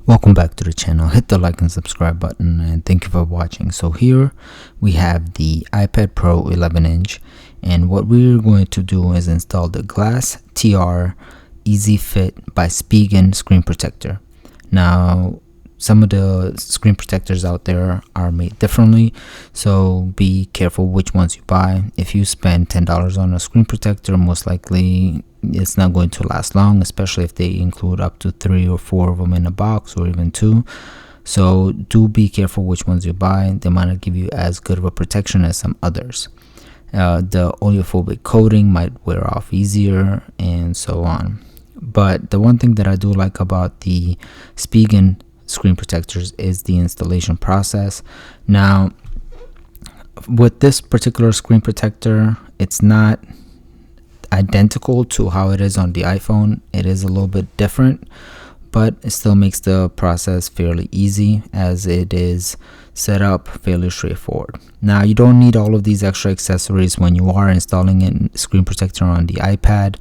Welcome back to the channel. Hit the like and subscribe button and thank you for watching. So here we have the iPad Pro 11-inch, and what we're going to do is install the Glass TR Easy Fit by Spigen Screen Protector. Now some of the screen protectors out there are made differently, so be careful which ones you buy. If you spend $10 on a screen protector, most likely it's not going to last long, especially if they include up to 3 or 4 of them in a box, or even 2. So do be careful which ones you buy. They might not give you as good of a protection as some others. The oleophobic coating might wear off easier and so on. But the one thing that I do like about the Spigen screen protectors is the installation process. Now with this particular screen protector, it's not identical to how it is on the iPhone. It is a little bit different, but it still makes the process fairly easy, as it is set up fairly straightforward. Now you don't need all of these extra accessories when you are installing a screen protector on the iPad,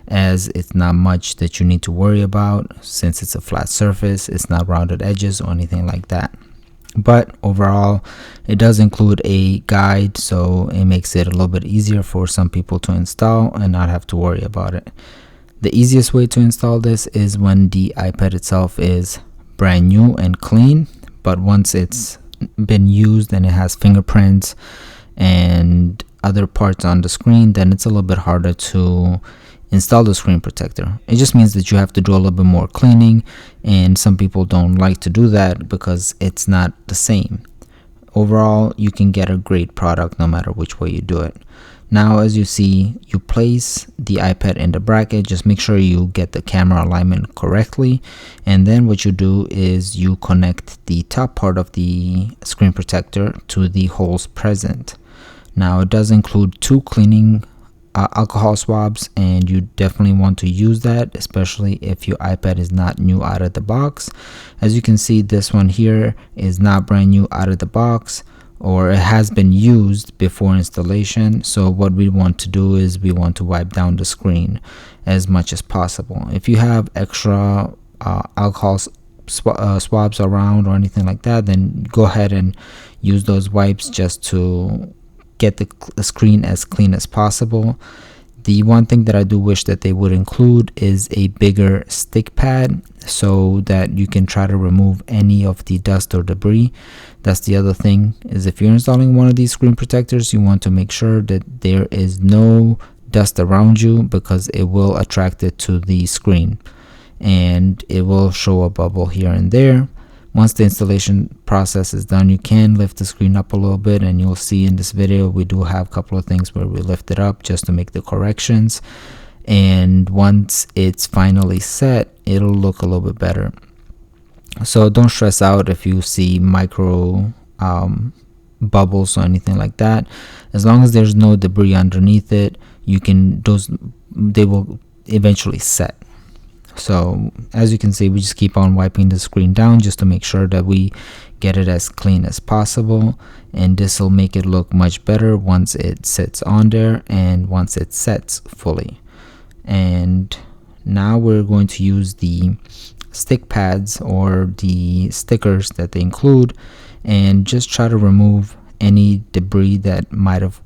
as it's not much that you need to worry about, since it's a flat surface, it's not rounded edges or anything like that. But overall, it does include a guide, so it makes it a little bit easier for some people to install and not have to worry about it. The easiest way to install this is when the iPad itself is brand new and clean, but once it's been used and it has fingerprints and other parts on the screen, then it's a little bit harder to install the screen protector. It just means that you have to do a little bit more cleaning, and some people don't like to do that because it's not the same. Overall, you can get a great product no matter which way you do it. Now, as you see, you place the iPad in the bracket. Just make sure you get the camera alignment correctly, and then what you do is you connect the top part of the screen protector to the holes present. Now it does include 2 cleaning alcohol swabs, and you definitely want to use that, especially if your iPad is not new out of the box. As you can see, this one here is not brand new out of the box, or it has been used before installation. So what we want to do is we want to wipe down the screen as much as possible. If you have extra alcohol swabs around or anything like that, then go ahead and use those wipes just to get the screen as clean as possible. The one thing that I do wish that they would include is a bigger stick pad, so that you can try to remove any of the dust or debris. That's the other thing, is if you're installing one of these screen protectors, you want to make sure that there is no dust around you, because it will attract it to the screen and it will show a bubble here and there. Once the installation process is done, you can lift the screen up a little bit, and you'll see in this video we do have a couple of things where we lift it up just to make the corrections, and once it's finally set, it'll look a little bit better. So don't stress out if you see micro bubbles or anything like that. As long as there's no debris underneath it, they will eventually set. So as you can see, we just keep on wiping the screen down just to make sure that we get it as clean as possible, and this will make it look much better once it sits on there and once it sets fully. And now we're going to use the stick pads or the stickers that they include, and just try to remove any debris that might have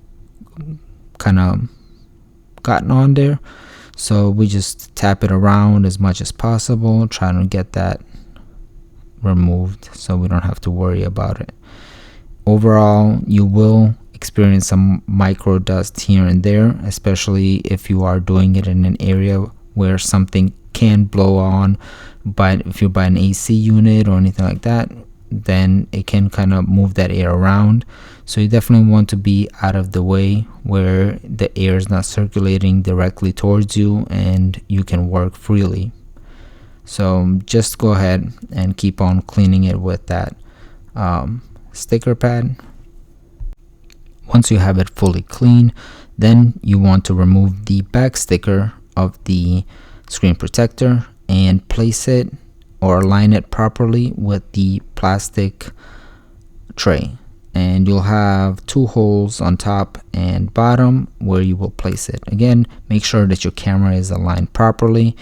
kind of gotten on there. So we just tap it around as much as possible, trying to get that removed so we don't have to worry about it. Overall, you will experience some micro dust here and there, especially if you are doing it in an area where something can blow on. But if you buy an AC unit or anything like that, then it can kind of move that air around. So you definitely want to be out of the way where the air is not circulating directly towards you and you can work freely. So just go ahead and keep on cleaning it with that sticker pad. Once you have it fully clean, then you want to remove the back sticker of the screen protector and place it or align it properly with the plastic tray, and you'll have 2 holes on top and bottom where you will place it. Again, make sure that your camera is aligned properly,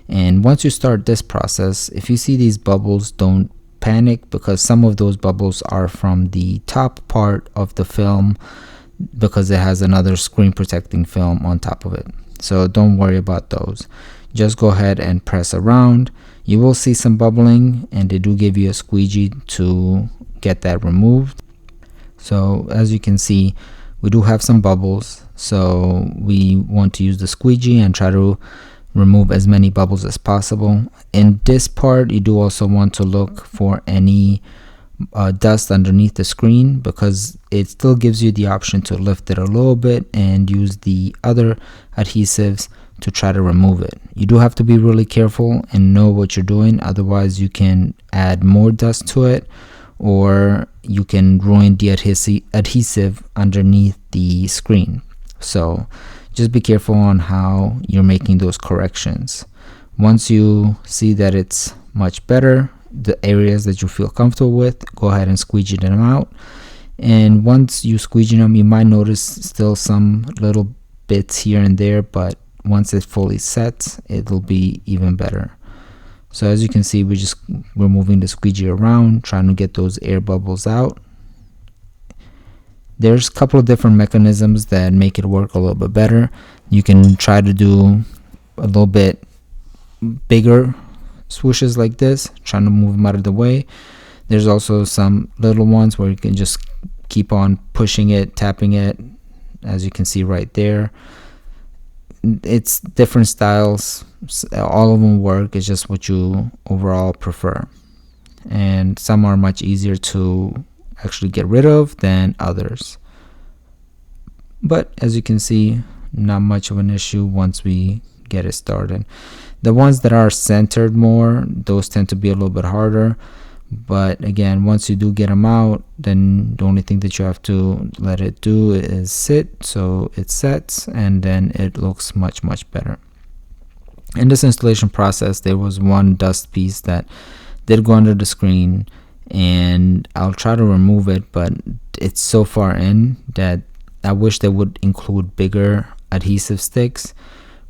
And once you start this process, if you see these bubbles, don't panic, because some of those bubbles are from the top part of the film, because it has another screen protecting film on top of it. So don't worry about those. Just go ahead and press around. You will see some bubbling, and they do give you a squeegee to get that removed. So as you can see, we do have some bubbles, so we want to use the squeegee and try to remove as many bubbles as possible. In this part, you do also want to look for any dust underneath the screen, because it still gives you the option to lift it a little bit and use the other adhesives to try to remove it. You do have to be really careful and know what you're doing, otherwise you can add more dust to it, or you can ruin the adhesive underneath the screen. So just be careful on how you're making those corrections. Once you see that it's much better, the areas that you feel comfortable with, go ahead and squeegee them out. And once you squeegee them, you might notice still some little bits here and there, but once it fully sets, it'll be even better. So as you can see, we're moving the squeegee around, trying to get those air bubbles out. There's a couple of different mechanisms that make it work a little bit better. You can try to do a little bit bigger swooshes like this, trying to move them out of the way. There's also some little ones where you can just keep on pushing it, tapping it, as you can see right there. It's different styles, all of them work. It's just what you overall prefer, and some are much easier to actually get rid of than others. But as you can see, not much of an issue once we get it started. The ones that are centered more, those tend to be a little bit harder, but again, once you do get them out, then the only thing that you have to let it do is sit, so it sets, and then it looks much better. In this installation process, there was one dust piece that did go under the screen, and I'll try to remove it, but it's so far in that I wish they would include bigger adhesive sticks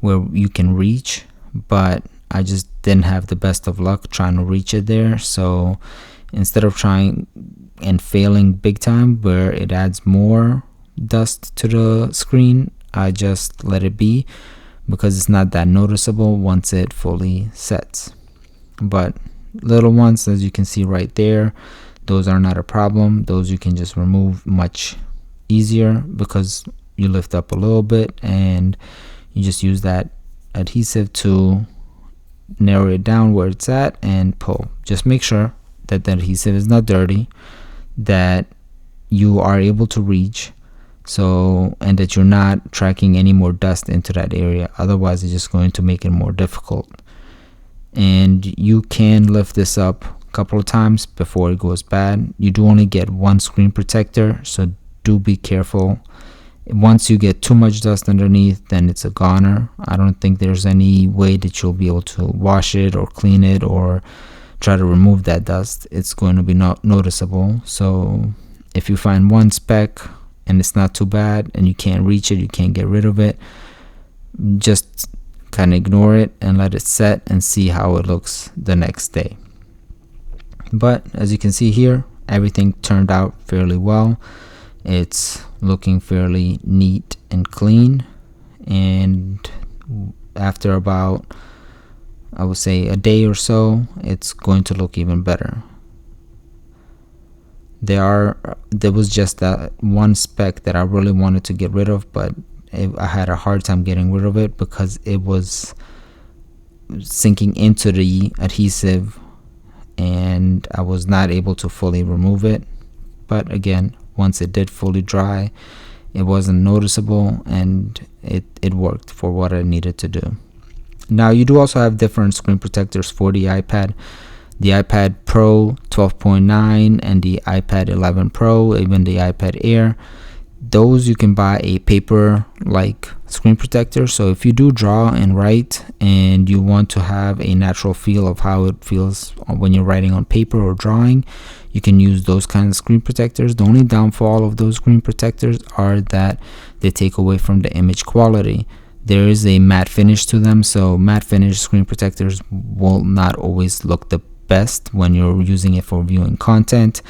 where you can reach, but I just didn't have the best of luck trying to reach it there. So instead of trying and failing big time where it adds more dust to the screen, I just let it be, because it's not that noticeable once it fully sets. But little ones, as you can see right there, those are not a problem. Those you can just remove much easier, because you lift up a little bit and you just use that adhesive to narrow it down where it's at and pull. Just make sure that the adhesive is not dirty, that you are able to reach, so, and that you're not tracking any more dust into that area. Otherwise, it's just going to make it more difficult. And you can lift this up a couple of times before it goes bad. You do only get one screen protector, so do be careful. Once you get too much dust underneath, then it's a goner. I don't think there's any way that you'll be able to wash it or clean it or try to remove that dust. It's going to be not noticeable. So if you find one speck and it's not too bad and you can't reach it, you can't get rid of it, just kind of ignore it and let it set and see how it looks the next day. But as you can see here, everything turned out fairly well. It's looking fairly neat and clean, and after about, I would say, a day or so, it's going to look even better. There was just that one speck that I really wanted to get rid of, but I had a hard time getting rid of it because it was sinking into the adhesive and I was not able to fully remove it. But again, once it did fully dry, it wasn't noticeable and it worked for what I needed to do. Now you do also have different screen protectors for the iPad. The iPad Pro 12.9 and the iPad 11 Pro, even the iPad Air. Those you can buy a paper like screen protector. So if you do draw and write and you want to have a natural feel of how it feels when you're writing on paper or drawing, you can use those kinds of screen protectors. The only downfall of those screen protectors are that they take away from the image quality. there is a matte finish to them. So matte finish screen protectors will not always look the best when you're using it for viewing content.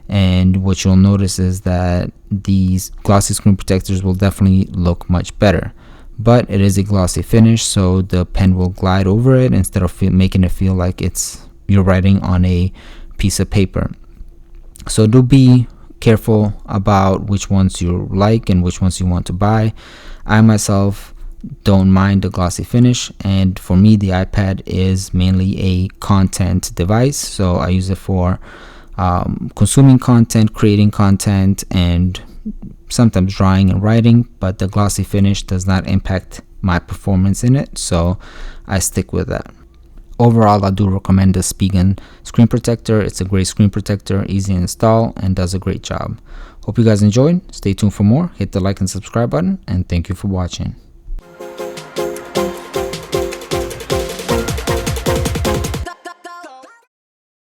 And what you'll notice is that these glossy screen protectors will definitely look much better, but it is a glossy finish, so the pen will glide over it instead of making it feel like you're writing on a piece of paper. So do be careful about which ones you like and which ones you want to buy. I myself don't mind the glossy finish, and for me the iPad is mainly a content device, so I use it for consuming content, creating content, and sometimes drawing and writing, but the glossy finish does not impact my performance in it, so I stick with that. Overall, I do recommend the Spigen Screen Protector. It's a great screen protector, easy to install, and does a great job. Hope you guys enjoyed. Stay tuned for more. Hit the like and subscribe button, and thank you for watching.